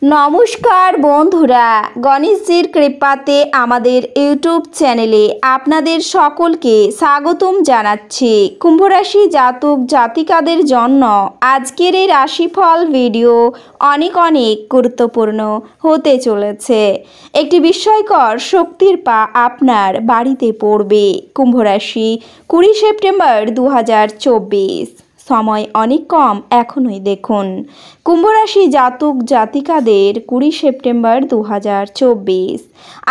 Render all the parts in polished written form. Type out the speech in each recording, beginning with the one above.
নমস্কার বন্ধুরা, গণেশজির কৃপাতে আমাদের ইউটিউব চ্যানেলে আপনাদের সকলকে স্বাগতম জানাচ্ছি। কুম্ভ রাশি জাতক জাতিকাদের জন্য আজকের এই রাশিফল ভিডিও অনেক গুরুত্বপূর্ণ হতে চলেছে। একটি বিস্ময়কর শক্তির পা আপনার বাড়িতে পড়বে। কুম্ভ রাশি 20 সেপ্টেম্বর 2024। সময় অনেক কম, এখনই দেখুন। কুম্ভ রাশি জাতক জাতিকাদের 20 সেপ্টেম্বর 2024।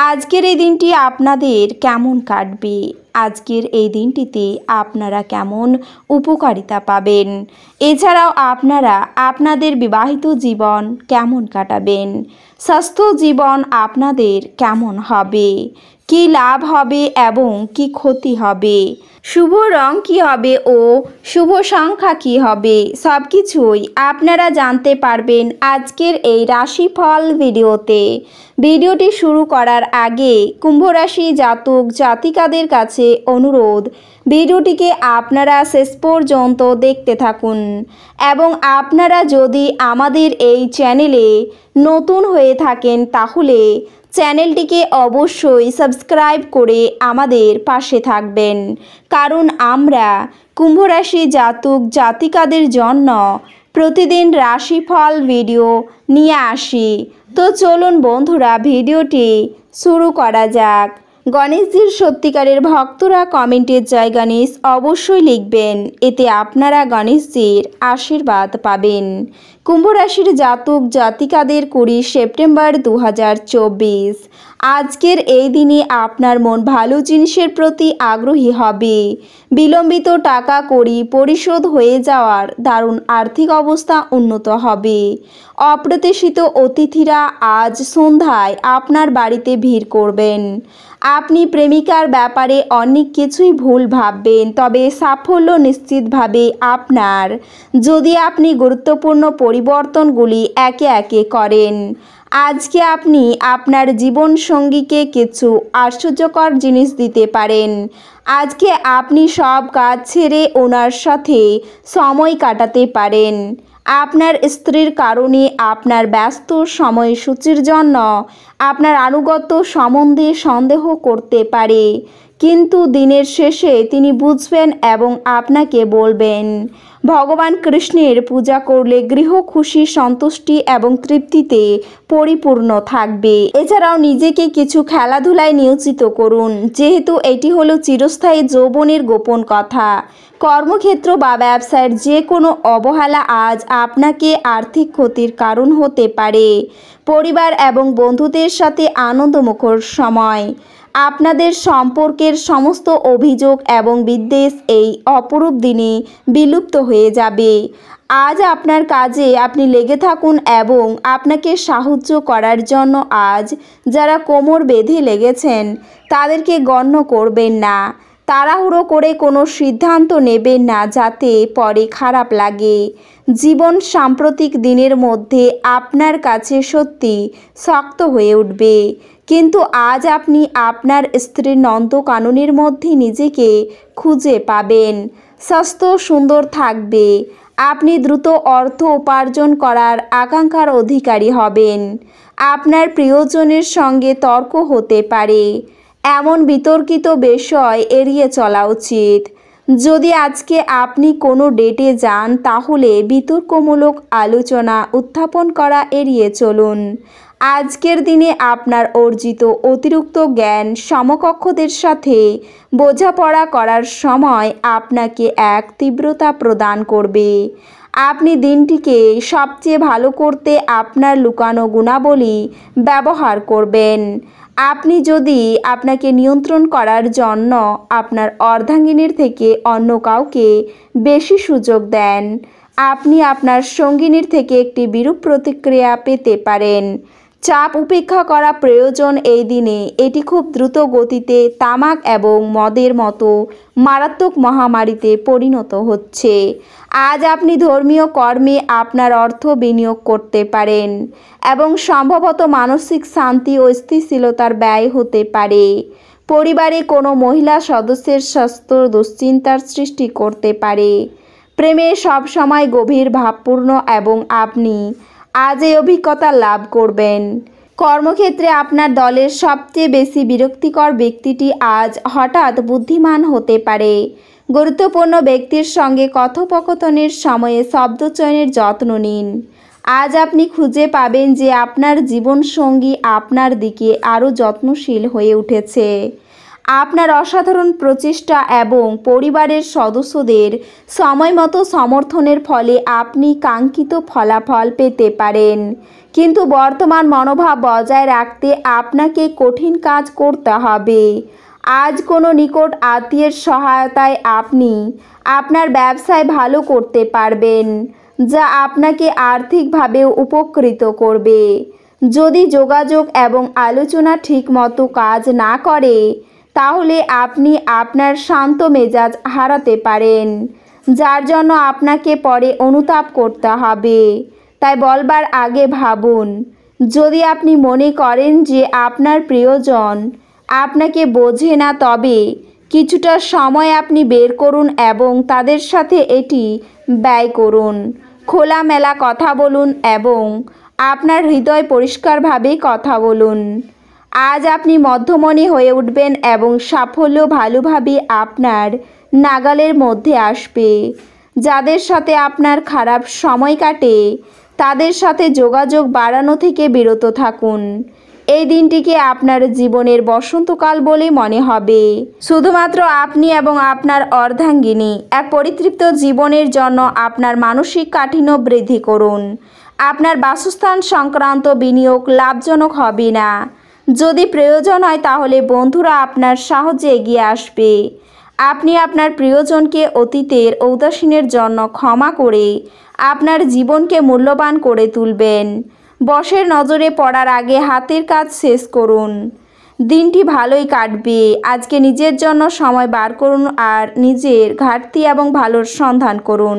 আজকের এই দিনটি আপনাদের কেমন কাটবে? আজকের এই দিনটিতে আপনারা কেমন উপকারিতা পাবেন? এছাড়াও আপনারা আপনাদের বিবাহিত জীবন কেমন কাটাবেন? স্বাস্থ্য জীবন আপনাদের কেমন হবে? কি লাভ হবে এবং কি ক্ষতি হবে? শুভ রং কী হবে ও শুভ সংখ্যা কী হবে? সব কিছুই আপনারা জানতে পারবেন আজকের এই রাশিফল ভিডিওতে। ভিডিওটি শুরু করার আগে কুম্ভ রাশি জাতক জাতিকাদের কাছে অনুরোধ, ভিডিওটিকে আপনারা শেষ পর্যন্ত দেখতে থাকুন এবং আপনারা যদি আমাদের এই চ্যানেলে নতুন হয়ে থাকেন তাহলে চ্যানেলটিকে অবশ্যই সাবস্ক্রাইব করে আমাদের পাশে থাকবেন, কারণ আমরা কুম্ভ রাশি জাতক জাতিকাদের জন্য প্রতিদিন রাশিফল ভিডিও নিয়ে আসি। তো চলুন বন্ধুরা, ভিডিওটি শুরু করা যাক। গণেশজির সত্যিকারের ভক্তরা কমেন্টের জয় গণেশ অবশ্যই লিখবেন, এতে আপনারা গণেশজির আশীর্বাদ পাবেন। কুম্ভ রাশির জাতক জাতিকাদের 20 সেপ্টেম্বর 2024। আজকের এই দিনে আপনার মন ভালো জিনিসের প্রতি আগ্রহী হবে। বিলম্বিত টাকা কড়ি পরিশোধ হয়ে যাওয়ার দারুণ আর্থিক অবস্থা উন্নত হবে। অপ্রত্যাশিত অতিথিরা আজ সন্ধ্যায় আপনার বাড়িতে ভিড় করবেন। আপনি প্রেমিকার ব্যাপারে অনেক কিছুই ভুল ভাববেন, তবে সাফল্য নিশ্চিতভাবে আপনার, যদি আপনি গুরুত্বপূর্ণ পরিবর্তনগুলি একে একে করেন। আজকে আপনি আপনার জীবন সঙ্গীকে কিছু আশ্চর্যকর জিনিস দিতে পারেন। আজকে আপনি সব কাজ ছেড়ে ওনার সাথে সময় কাটাতে পারেন। আপনার স্ত্রীর কারণে আপনার ব্যস্ত সময়সূচির জন্য আপনার আনুগত্য সম্বন্ধে সন্দেহ করতে পারে, কিন্তু দিনের শেষে তিনি বুঝবেন এবং আপনাকে বলবেন। ভগবান কৃষ্ণের পূজা করলে গৃহ খুশি, সন্তুষ্টি এবং তৃপ্তিতে পরিপূর্ণ থাকবে। এছাড়াও নিজেকে কিছু খেলাধুলায় নিয়োজিত করুন, যেহেতু এটি হলো চিরস্থায়ী যৌবনের গোপন কথা। কর্মক্ষেত্র বা ব্যবসায়ের যে কোনো অবহেলা আজ আপনাকে আর্থিক ক্ষতির কারণ হতে পারে। পরিবার এবং বন্ধুদের সাথে আনন্দমুখর সময়। আপনাদের সম্পর্কের সমস্ত অভিযোগ এবং বিদ্বেষ এই অপরূপ দিনে বিলুপ্ত হয়ে যাবে। আজ আপনার কাজে আপনি লেগে থাকুন এবং আপনাকে সাহায্য করার জন্য আজ যারা কোমর বেঁধে লেগেছেন তাদেরকে গণ্য করবেন না। তাড়াহুড়ো করে কোনো সিদ্ধান্ত নেবেন না যাতে পরে খারাপ লাগে। জীবন সাম্প্রতিক দিনের মধ্যে আপনার কাছে সত্যি শক্ত হয়ে উঠবে, কিন্তু আজ আপনি আপনার স্ত্রীর নন্দকাননের মধ্যে নিজেকে খুঁজে পাবেন। স্বাস্থ্য সুন্দর থাকবে। আপনি দ্রুত অর্থ উপার্জন করার আকাঙ্ক্ষার অধিকারী হবেন। আপনার প্রিয়জনের সঙ্গে তর্ক হতে পারে, এমন বিতর্কিত বিষয় এড়িয়ে চলা উচিত। যদি আজকে আপনি কোনো ডেটে যান তাহলে বিতর্কমূলক আলোচনা উত্থাপন করা এড়িয়ে চলুন। আজকের দিনে আপনার অর্জিত অতিরিক্ত জ্ঞান সমকক্ষদের সাথে বোঝাপড়া করার সময় আপনাকে এক তীব্রতা প্রদান করবে। আপনি দিনটিকে সবচেয়ে ভালো করতে আপনার লুকানো গুণাবলী ব্যবহার করবেন। আপনি যদি আপনাকে নিয়ন্ত্রণ করার জন্য আপনার অর্ধাঙ্গিনীর থেকে অন্য কাউকে বেশি সুযোগ দেন, আপনি আপনার সঙ্গিনীর থেকে একটি বিরূপ প্রতিক্রিয়া পেতে পারেন। চাপ উপেক্ষা করা প্রয়োজন এই দিনে। এটি খুব দ্রুত গতিতে তামাক এবং মদের মতো মারাত্মক মহামারীতে পরিণত হচ্ছে। আজ আপনি ধর্মীয় কর্মে আপনার অর্থ বিনিয়োগ করতে পারেন এবং সম্ভবত মানসিক শান্তি ও স্থিতিশীলতার ব্যয় হতে পারে। পরিবারে কোনো মহিলা সদস্যের স্বাস্থ্য দুশ্চিন্তার সৃষ্টি করতে পারে। প্রেমে সবসময় গভীর ভাবপূর্ণ এবং আপনি আজ এই অভিজ্ঞতা লাভ করবেন। কর্মক্ষেত্রে আপনার দলের সবচেয়ে বেশি বিরক্তিকর ব্যক্তিটি আজ হঠাৎ বুদ্ধিমান হতে পারে। গুরুত্বপূর্ণ ব্যক্তির সঙ্গে কথোপকথনের সময়ে শব্দচয়নের যত্ন নিন। আজ আপনি খুঁজে পাবেন যে আপনার জীবনসঙ্গী আপনার দিকে আরও যত্নশীল হয়ে উঠেছে। আপনার অসাধারণ প্রচেষ্টা এবং পরিবারের সদস্যদের সময়মতো সমর্থনের ফলে আপনি কাঙ্ক্ষিত ফলাফল পেতে পারেন। কিন্তু বর্তমান মনোভাব বজায় রাখতে আপনাকে কঠিন কাজ করতে হবে। আজ কোনো নিকট আত্মীয়ের সহায়তায় আপনি আপনার ব্যবসায় ভালো করতে পারবেন, যা আপনাকে আর্থিকভাবেও উপকৃত করবে। যদি যোগাযোগ এবং আলোচনা ঠিকমতো কাজ না করে, তাহলে আপনি আপনার শান্ত মেজাজ হারাতে পারেন, যার জন্য আপনাকে পরে অনুতাপ করতে হবে। তাই বলবার আগে ভাবুন। যদি আপনি মনে করেন যে আপনার প্রিয়জন আপনাকে বোঝে না, তবে কিছুটা সময় আপনি বের করুন এবং তাদের সাথে এটি ব্যয় করুন। খোলামেলা কথা বলুন এবং আপনার হৃদয় পরিষ্কারভাবে কথা বলুন। আজ আপনি মধ্যমণি হয়ে উঠবেন এবং সাফল্য ভালোভাবে আপনার নাগালের মধ্যে আসবে। যাদের সাথে আপনার খারাপ সময় কাটে, তাদের সাথে যোগাযোগ বাড়ানো থেকে বিরত থাকুন। এই দিনটিকে আপনার জীবনের বসন্তকাল বলে মনে হবে। শুধুমাত্র আপনি এবং আপনার অর্ধাঙ্গিনী এক পরিতৃপ্ত জীবনের জন্য আপনার মানসিক কাঠিন্য বৃদ্ধি করুন। আপনার বাসস্থান সংক্রান্ত বিনিয়োগ লাভজনক হবে না। যদি প্রয়োজন হয় তাহলে বন্ধুরা আপনার সাহায্যে এগিয়ে আসবে। আপনি আপনার প্রিয়জনকে অতীতের ঔদাসীনের জন্য ক্ষমা করে আপনার জীবনকে মূল্যবান করে তুলবেন। বসের নজরে পড়ার আগে হাতের কাজ শেষ করুন। দিনটি ভালোই কাটবে। আজকে নিজের জন্য সময় বার করুন আর নিজের ঘাটতি এবং ভালোর সন্ধান করুন।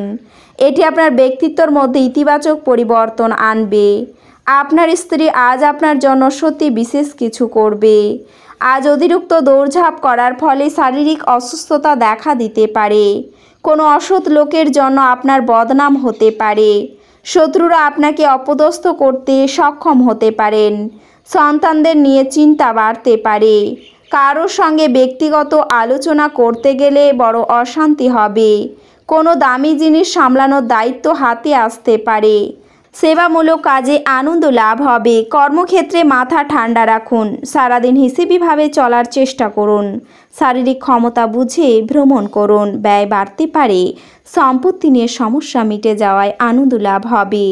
এটি আপনার ব্যক্তিত্বের মধ্যে ইতিবাচক পরিবর্তন আনবে। আপনার স্ত্রী আজ আপনার জন্য সত্যি বিশেষ কিছু করবে। আজ অতিরিক্ত দৌড়ঝাঁপ করার ফলে শারীরিক অসুস্থতা দেখা দিতে পারে। কোনো অসৎ লোকের জন্য আপনার বদনাম হতে পারে। শত্রুরা আপনাকে অপদস্থ করতে সক্ষম হতে পারেন। সন্তানদের নিয়ে চিন্তা বাড়তে পারে। কারোর সঙ্গে ব্যক্তিগত আলোচনা করতে গেলে বড় অশান্তি হবে। কোনো দামি জিনিস সামলানোর দায়িত্ব হাতে আসতে পারে। সেবামূলক কাজে আনন্দ লাভ হবে। কর্মক্ষেত্রে মাথা ঠান্ডা রাখুন। সারাদিন হিসেবিভাবে চলার চেষ্টা করুন। শারীরিক ক্ষমতা বুঝে ভ্রমণ করুন। ব্যয় বাড়তে পারে। সম্পত্তি নিয়ে সমস্যা মিটে যাওয়ায় আনন্দ লাভ হবে।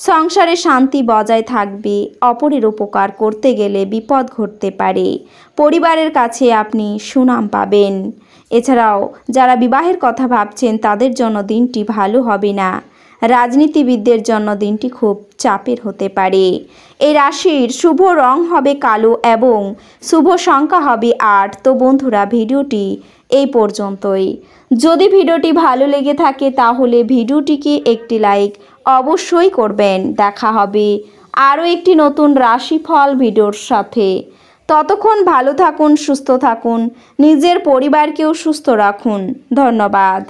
সংসারে শান্তি বজায় থাকবে। অপরের উপকার করতে গেলে বিপদ ঘটতে পারে। পরিবারের কাছে আপনি সুনাম পাবেন। এছাড়াও যারা বিবাহের কথা ভাবছেন তাদের জন্য দিনটি ভালো হবে না। রাজনীতিবিদদের জন্য দিনটি খুব চাপের হতে পারে। এই রাশির শুভ রং হবে কালো এবং শুভ সংখ্যা হবে 8। তো বন্ধুরা, ভিডিওটি এই পর্যন্তই। যদি ভিডিওটি ভালো লেগে থাকে তাহলে ভিডিওটিকে একটি লাইক অবশ্যই করবেন। দেখা হবে আরও একটি নতুন রাশিফল ভিডিওর সাথে। ততক্ষণ ভালো থাকুন, সুস্থ থাকুন, নিজের পরিবারকেও সুস্থ রাখুন। ধন্যবাদ।